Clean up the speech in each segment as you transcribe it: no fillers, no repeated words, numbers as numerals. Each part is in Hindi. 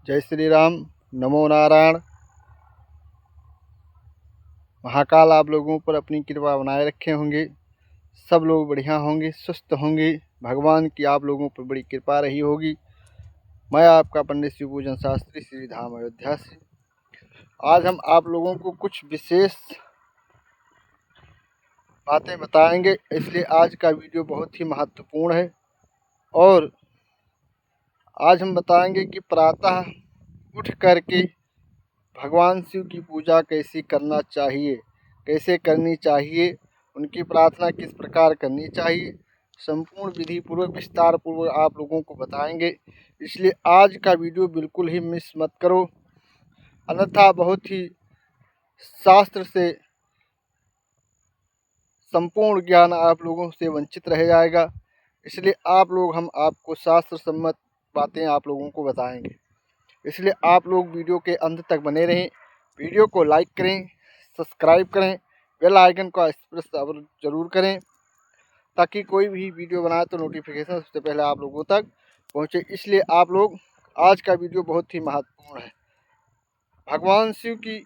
जय श्री राम। नमो नारायण। महाकाल आप लोगों पर अपनी कृपा बनाए रखे होंगे। सब लोग बढ़िया होंगे, स्वस्थ होंगे। भगवान की आप लोगों पर बड़ी कृपा रही होगी। मैं आपका पंडित शिव पूजन शास्त्री श्री धाम अयोध्या से आज हम आप लोगों को कुछ विशेष बातें बताएंगे, इसलिए आज का वीडियो बहुत ही महत्वपूर्ण है। और आज हम बताएंगे कि प्रातः उठ करके भगवान शिव की पूजा कैसे करना चाहिए, कैसे करनी चाहिए, उनकी प्रार्थना किस प्रकार करनी चाहिए, संपूर्ण विधि पूर्वक विस्तार पूर्वक आप लोगों को बताएंगे। इसलिए आज का वीडियो बिल्कुल ही मिस मत करो, अन्यथा बहुत ही शास्त्र से संपूर्ण ज्ञान आप लोगों से वंचित रह जाएगा। इसलिए हम आपको शास्त्र सम्मत बातें आप लोगों को बताएंगे। इसलिए आप लोग वीडियो के अंत तक बने रहें। वीडियो को लाइक करें, सब्सक्राइब करें, बेल आइकन को प्रेस जरूर करें ताकि कोई भी वीडियो बनाए तो नोटिफिकेशन सबसे पहले आप लोगों तक पहुंचे। इसलिए आज का वीडियो बहुत ही महत्वपूर्ण है। भगवान शिव की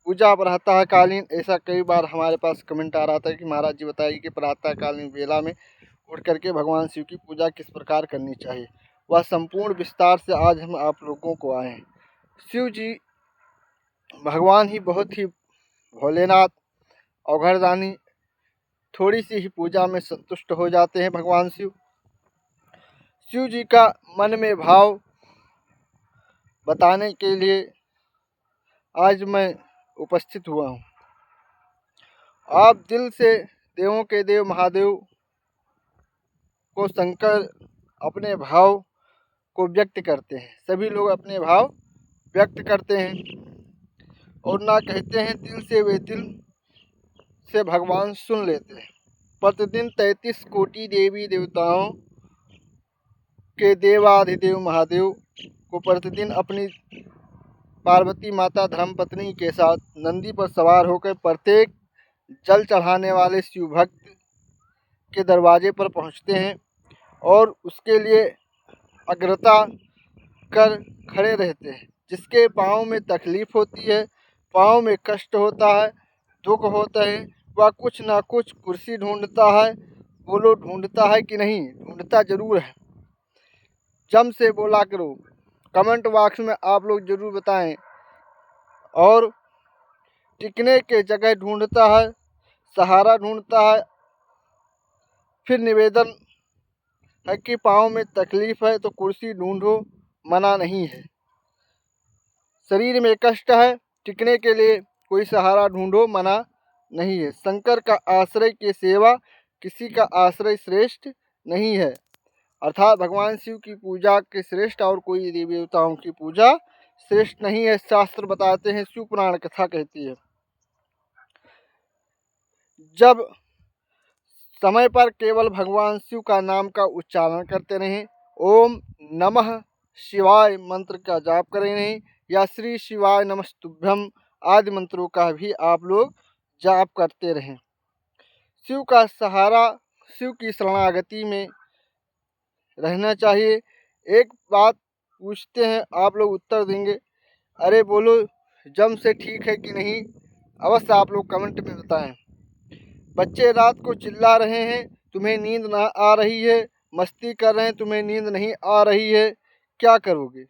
पूजा प्रातःकालीन, ऐसा कई बार हमारे पास कमेंट आ रहा था कि महाराज जी बताइए कि प्रातःकालीन वेला में उठ करके भगवान शिव की पूजा किस प्रकार करनी चाहिए। वह संपूर्ण विस्तार से आज हम आप लोगों को आए हैं। शिव जी भगवान ही बहुत ही भोलेनाथ औघड़दानी, थोड़ी सी ही पूजा में संतुष्ट हो जाते हैं। भगवान शिव जी का मन में भाव बताने के लिए आज मैं उपस्थित हुआ हूँ। आप दिल से देवों के देव महादेव को शंकर अपने भाव को व्यक्त करते हैं। सभी लोग अपने भाव व्यक्त करते हैं और ना कहते हैं दिल से, वे दिल से भगवान सुन लेते हैं। प्रतिदिन 33 कोटि देवी देवताओं के देवाधिदेव महादेव को प्रतिदिन अपनी पार्वती माता धर्मपत्नी के साथ नंदी पर सवार होकर प्रत्येक जल चढ़ाने वाले शिव भक्त के दरवाजे पर पहुंचते हैं और उसके लिए अग्रता कर खड़े रहते हैं। जिसके पाँव में तकलीफ होती है, पाँव में कष्ट होता है, दुख होता है, वह कुछ ना कुछ कुर्सी ढूंढता है। बोलो ढूंढता है कि नहीं? ढूंढता जरूर है। जम से बोला करो, कमेंट बॉक्स में आप लोग जरूर बताएं। और टिकने के जगह ढूंढता है, सहारा ढूंढता है। फिर निवेदन है कि पाँव में तकलीफ है तो कुर्सी ढूंढो, मना नहीं है। शरीर में कष्ट है, टिकने के लिए कोई सहारा ढूंढो, मना नहीं है। शंकर का आश्रय की सेवा किसी का आश्रय श्रेष्ठ नहीं है। अर्थात भगवान शिव की पूजा के श्रेष्ठ और कोई देवी देवताओं की पूजा श्रेष्ठ नहीं है। शास्त्र बताते हैं, शिव पुराण कथा कहती है, जब समय पर केवल भगवान शिव का नाम का उच्चारण करते रहें, ओम नमः शिवाय मंत्र का जाप करें नहीं, या श्री शिवाय नमस्तुभ्यम आदि मंत्रों का भी आप लोग जाप करते रहें। शिव का सहारा, शिव की शरणागति में रहना चाहिए। एक बात पूछते हैं, आप लोग उत्तर देंगे, अरे बोलो जम से ठीक है कि नहीं? अवश्य आप लोग कमेंट में बताएं। बच्चे रात को चिल्ला रहे हैं, तुम्हें नींद ना आ रही है, मस्ती कर रहे हैं, तुम्हें नींद नहीं आ रही है, क्या करोगे?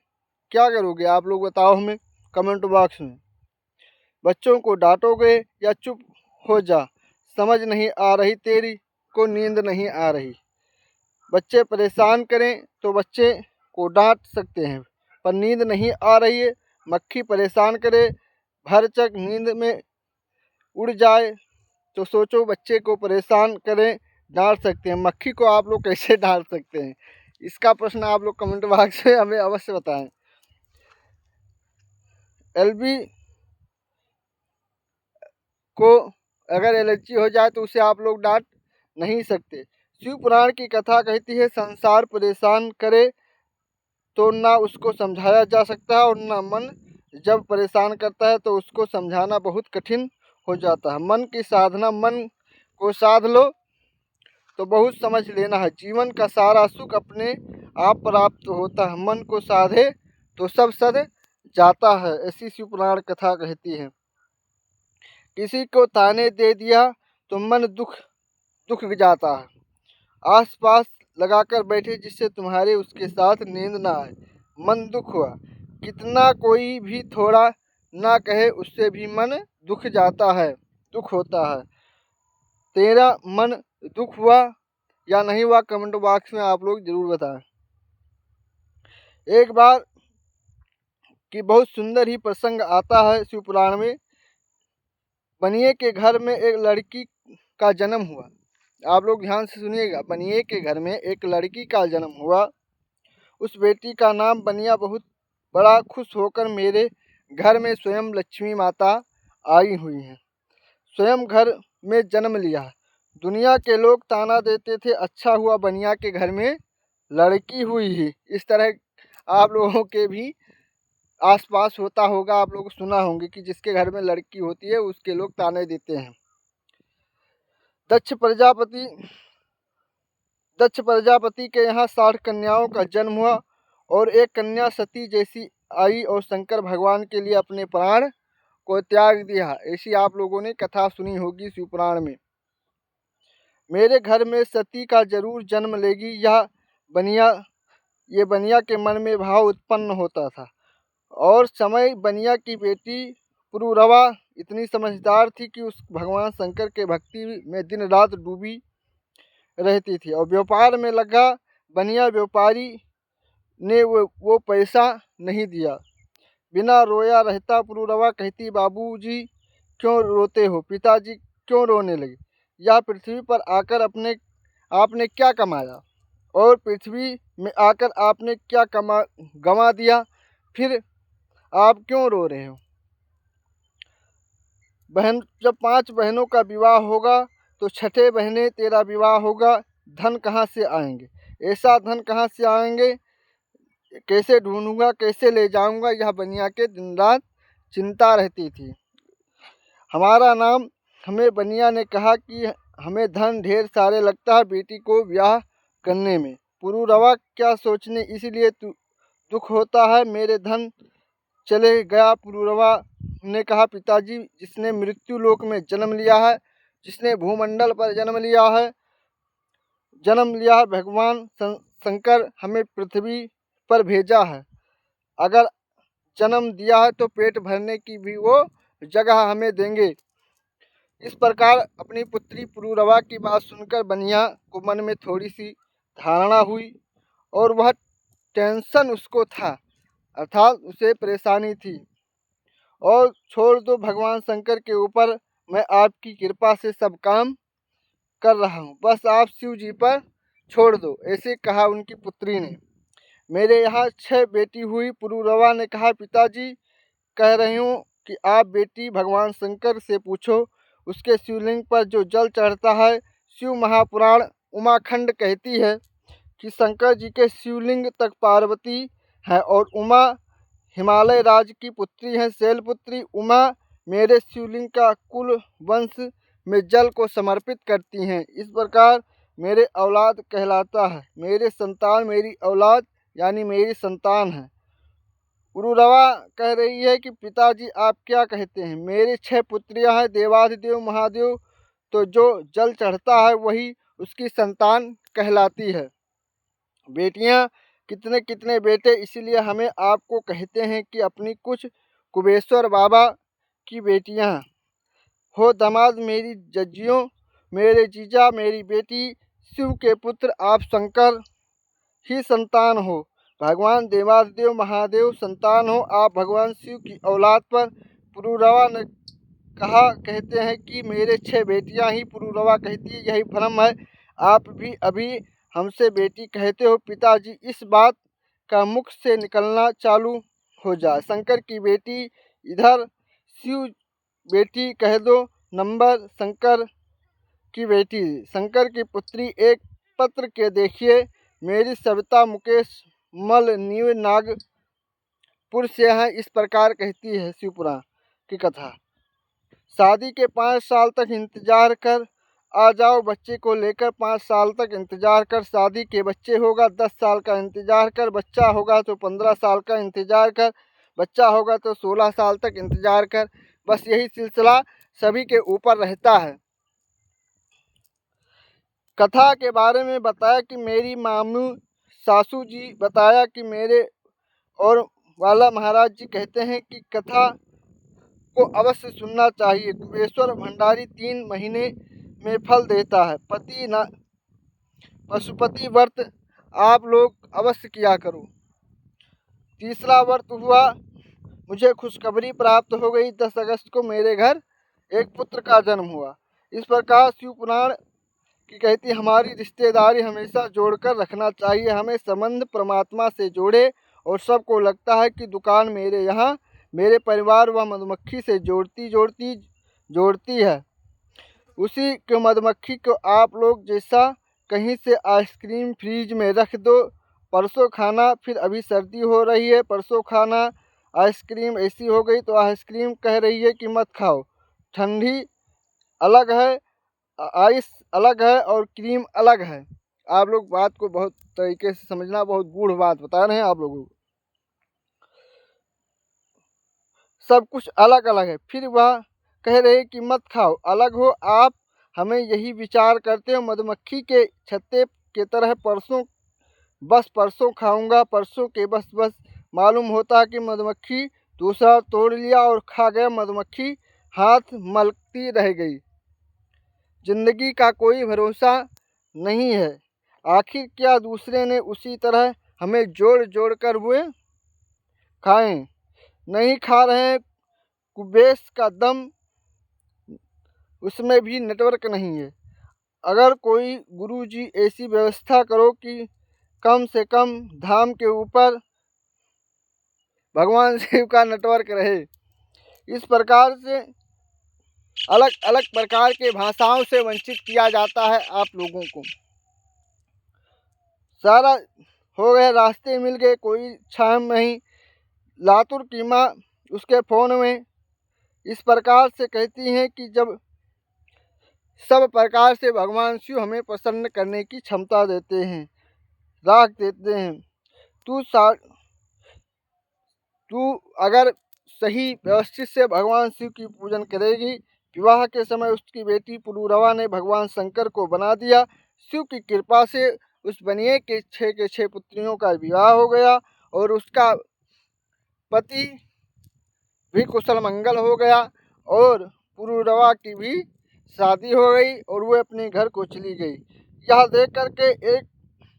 क्या करोगे आप लोग बताओ हमें कमेंट बॉक्स में। बच्चों को डांटोगे या चुप हो जा, समझ नहीं आ रही तेरी को, नींद नहीं आ रही? बच्चे परेशान करें तो बच्चे को डांट सकते हैं, पर नींद नहीं आ रही है, मक्खी परेशान करे, भरचक नींद में उड़ जाए तो सोचो बच्चे को परेशान करें, डांट सकते हैं। मक्खी को आप लोग कैसे डांट सकते हैं? इसका प्रश्न आप लोग कमेंट बॉक्स में हमें अवश्य बताएं। एलबी को अगर एलर्जी हो जाए तो उसे आप लोग डांट नहीं सकते। शिव पुराण की कथा कहती है, संसार परेशान करे तो ना उसको समझाया जा सकता है, और ना मन जब परेशान करता है तो उसको समझाना बहुत कठिन हो जाता है। मन की साधना, मन को साध लो तो बहुत समझ लेना है। जीवन का सारा सुख अपने आप प्राप्त होता है, मन को साधे तो सब सद जाता है, ऐसी शिव पुराण कथा कहती है। किसी को ताने दे दिया तो मन दुख जाता है। आसपास लगाकर बैठे जिससे तुम्हारे उसके साथ नींद ना आए, मन दुख हुआ। कितना कोई भी थोड़ा ना कहे उससे भी मन दुख जाता है, दुख होता है। तेरा मन दुख हुआ या नहीं हुआ, कमेंट बॉक्स में आप लोग जरूर बताएं। एक बार की बहुत सुंदर ही प्रसंग आता है शिव पुराण में। बनिए के घर में एक लड़की का जन्म हुआ। आप लोग ध्यान से सुनिएगा। बनिए के घर में एक लड़की का जन्म हुआ। उस बेटी का नाम बनिया। बहुत बड़ा खुश होकर मेरे घर में स्वयं लक्ष्मी माता आई हुई हैं। स्वयं घर में जन्म लिया। दुनिया के लोग ताना देते थे, अच्छा हुआ बनिया के घर में लड़की हुई ही। इस तरह आप लोगों के भी आसपास होता होगा, आप लोग सुना होंगे कि जिसके घर में लड़की होती है उसके लोग ताने देते हैं। दक्ष प्रजापति के यहाँ 60 कन्याओं का जन्म हुआ और एक कन्या सती जैसी आई और शंकर भगवान के लिए अपने प्राण को त्याग दिया। ऐसी आप लोगों ने कथा सुनी होगी शिव पुराण में। मेरे घर में सती का जरूर जन्म लेगी, ये बनिया के मन में भाव उत्पन्न होता था। और समय बनिया की बेटी पुरूरवा इतनी समझदार थी कि उस भगवान शंकर के भक्ति में दिन रात डूबी रहती थी और व्यापार में लगा। बनिया व्यापारी ने वो पैसा नहीं दिया, बिना रोया रहता। पुरूरवा कहती, बाबूजी क्यों रोते हो, पिताजी क्यों रोने लगे। यह पृथ्वी पर आकर आपने क्या कमाया और पृथ्वी में आकर आपने क्या गंवा दिया, फिर आप क्यों रो रहे हो। बहन, जब 5 बहनों का विवाह होगा तो छठे बहने तेरा विवाह होगा। धन कहाँ से आएंगे, ऐसा धन कहाँ से आएंगे, कैसे ढूंढूंगा, कैसे ले जाऊंगा। यह बनिया के दिन रात चिंता रहती थी। हमें बनिया ने कहा कि हमें धन ढेर सारे लगता है बेटी को ब्याह करने में। पुरूरवा क्या सोचने, इसलिए दुख होता है मेरे धन चले गया। पुरूरवा ने कहा, पिताजी जिसने मृत्यु लोक में जन्म लिया है, जिसने भूमंडल पर जन्म लिया है, भगवान शंकर हमें पृथ्वी पर भेजा है। अगर जन्म दिया है तो पेट भरने की भी वो जगह हमें देंगे। इस प्रकार अपनी पुत्री पुरूरवा की बात सुनकर बनिया को मन में थोड़ी सी धारणा हुई और वह टेंशन उसको था, अर्थात उसे परेशानी थी। और छोड़ दो भगवान शंकर के ऊपर, मैं आपकी कृपा से सब काम कर रहा हूँ, बस आप शिव जी पर छोड़ दो, ऐसे कहा उनकी पुत्री ने। मेरे यहाँ 6 बेटी हुई। पुरूरवा ने कहा, पिताजी कह रही हूँ कि आप बेटी भगवान शंकर से पूछो। उसके शिवलिंग पर जो जल चढ़ता है, शिव महापुराण उमाखंड कहती है कि शंकर जी के शिवलिंग तक पार्वती है और उमा हिमालय राज की पुत्री है। शैलपुत्री उमा मेरे शिवलिंग का कुल वंश में जल को समर्पित करती हैं। इस प्रकार मेरे औलाद कहलाता है। मेरे संतान मेरी औलाद यानी मेरी संतान है। पुरूरवा कह रही है कि पिताजी आप क्या कहते हैं, मेरे 6 पुत्रियां हैं, देवाधिदेव महादेव तो जो जल चढ़ता है वही उसकी संतान कहलाती है। बेटियां कितने कितने बेटे, इसीलिए हमें आपको कहते हैं कि अपनी कुछ कुबेश्वर बाबा की बेटियां हो। दामाद मेरी जज्जियों, मेरे जीजा, मेरी बेटी शिव के पुत्र आप शंकर ही संतान हो। भगवान देवाधिदेव महादेव संतान हो, आप भगवान शिव की औलाद पर। पुरूरवा ने कहते हैं कि मेरे 6 बेटियां ही। पुरूरवा कहती है, यही भ्रम है, आप भी अभी हमसे बेटी कहते हो। पिताजी इस बात का मुख से निकलना चालू हो जाए। शंकर की बेटी इधर, शिव बेटी कह दो, नंबर शंकर की बेटी, शंकर की पुत्री। एक पत्र के देखिए, मेरी सविता मुकेश मल नीव नागपुर से है। इस प्रकार कहती है शिवपुराण की कथा। शादी के 5 साल तक इंतजार कर आ जाओ बच्चे को लेकर, 5 साल तक इंतज़ार कर, शादी के बच्चे होगा 10 साल का इंतज़ार कर, बच्चा होगा तो 15 साल का इंतज़ार कर, बच्चा होगा तो 16 साल तक इंतज़ार कर। बस यही सिलसिला सभी के ऊपर रहता है। कथा के बारे में बताया कि मेरी मामू सासू जी बताया कि मेरे और वाला महाराज जी कहते हैं कि कथा को अवश्य सुनना चाहिए। कुबेश्वर भंडारी 3 महीने में फल देता है। पशुपति व्रत आप लोग अवश्य किया करो। तीसरा व्रत हुआ, मुझे खुशखबरी प्राप्त हो गई। 10 अगस्त को मेरे घर एक पुत्र का जन्म हुआ। इस प्रकार शिव पुराण की कहती हमारी रिश्तेदारी हमेशा जोड़कर रखना चाहिए। हमें संबंध परमात्मा से जोड़े और सबको लगता है कि दुकान मेरे यहाँ मेरे परिवार व मधुमक्खी से जोड़ती है। उसी के मधुमक्खी को आप लोग जैसा कहीं से आइसक्रीम फ्रीज में रख दो, परसों खाना, फिर अभी सर्दी हो रही है, परसों खाना, आइसक्रीम ऐसी हो गई तो आइसक्रीम कह रही है कि मत खाओ, ठंडी अलग है, आइस अलग है और क्रीम अलग है। आप लोग बात को बहुत तरीके से समझना, बहुत गूढ़ बात बता रहे हैं आप लोगों को। सब कुछ अलग अलग है। फिर वह कह रहे कि मत खाओ, अलग हो आप। हमें यही विचार करते हो मधुमक्खी के छत्ते के तरह, परसों खाऊंगा, परसों के बस मालूम होता है कि मधुमक्खी दूसरा तोड़ लिया और खा गया। मधुमक्खी हाथ मलती रह गई। जिंदगी का कोई भरोसा नहीं है, आखिर क्या दूसरे ने उसी तरह हमें जोड़ जोड़ कर हुए खाएं। नहीं खा रहे कुबेश का दम, उसमें भी नेटवर्क नहीं है। अगर कोई गुरुजी ऐसी व्यवस्था करो कि कम से कम धाम के ऊपर भगवान शिव का नेटवर्क रहे। इस प्रकार से अलग अलग प्रकार के भाषाओं से वंचित किया जाता है आप लोगों को। सारा हो गया, रास्ते मिल गए, कोई छाम नहीं। लातुर की माँ उसके फ़ोन में इस प्रकार से कहती हैं कि जब सब प्रकार से भगवान शिव हमें प्रसन्न करने की क्षमता देते हैं, राख देते हैं। तू अगर सही व्यवस्थित से भगवान शिव की पूजन करेगी। विवाह के समय उसकी बेटी पुरूरवा ने भगवान शंकर को बना दिया। शिव की कृपा से उस बनिए के 6 पुत्रियों का विवाह हो गया और उसका पति भी कुशल मंगल हो गया और पुरूरवा की भी शादी हो गई और वो अपने घर को चली गई। यह देख करके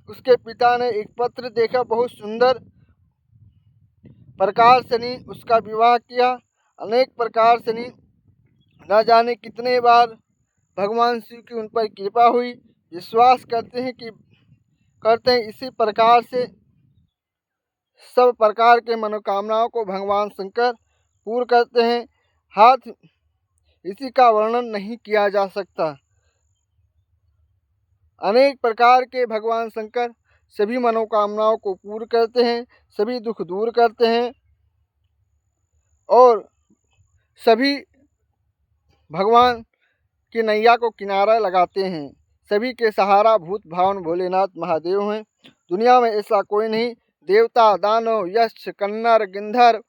उसके पिता ने एक पत्र देखा, बहुत सुंदर प्रकार से उसका विवाह किया। अनेक प्रकार से न जाने कितने बार भगवान शिव की उन पर कृपा हुई। विश्वास करते हैं इसी प्रकार से सब प्रकार के मनोकामनाओं को भगवान शंकर पूर्ण करते हैं। हाथ इसी का वर्णन नहीं किया जा सकता। अनेक प्रकार के भगवान शंकर सभी मनोकामनाओं को पूर्ण करते हैं, सभी दुख दूर करते हैं और सभी भगवान की नैया को किनारा लगाते हैं। सभी के सहारा भूत भावन भोलेनाथ महादेव हैं। दुनिया में ऐसा कोई नहीं। देवता, दानव, यक्ष, कन्नर, गिंधर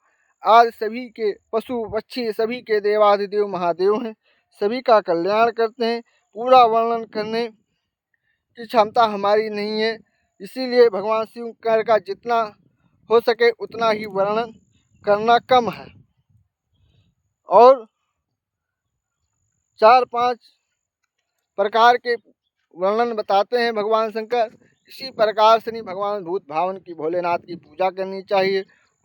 आज सभी के पशु पक्षी सभी के देवाधिदेव महादेव हैं। सभी का कल्याण करते हैं। पूरा वर्णन करने की क्षमता हमारी नहीं है, इसीलिए भगवान शिव का जितना हो सके उतना ही वर्णन करना कम है। और 4-5 प्रकार के वर्णन बताते हैं भगवान शंकर। इसी प्रकार से भगवान भूत भावन की भोलेनाथ की पूजा करनी चाहिए।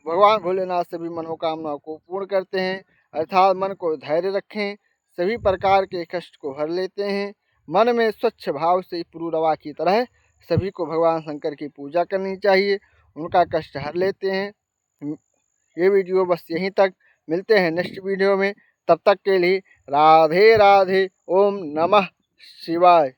भगवान भोलेनाथ सभी मनोकामनाओं को पूर्ण करते हैं, अर्थात मन को धैर्य रखें, सभी प्रकार के कष्ट को हर लेते हैं। मन में स्वच्छ भाव से पुरूरवा की तरह सभी को भगवान शंकर की पूजा करनी चाहिए, उनका कष्ट हर लेते हैं। ये वीडियो बस यहीं तक, मिलते हैं नेक्स्ट वीडियो में। तब तक के लिए राधे राधे, ओम नमः शिवाय।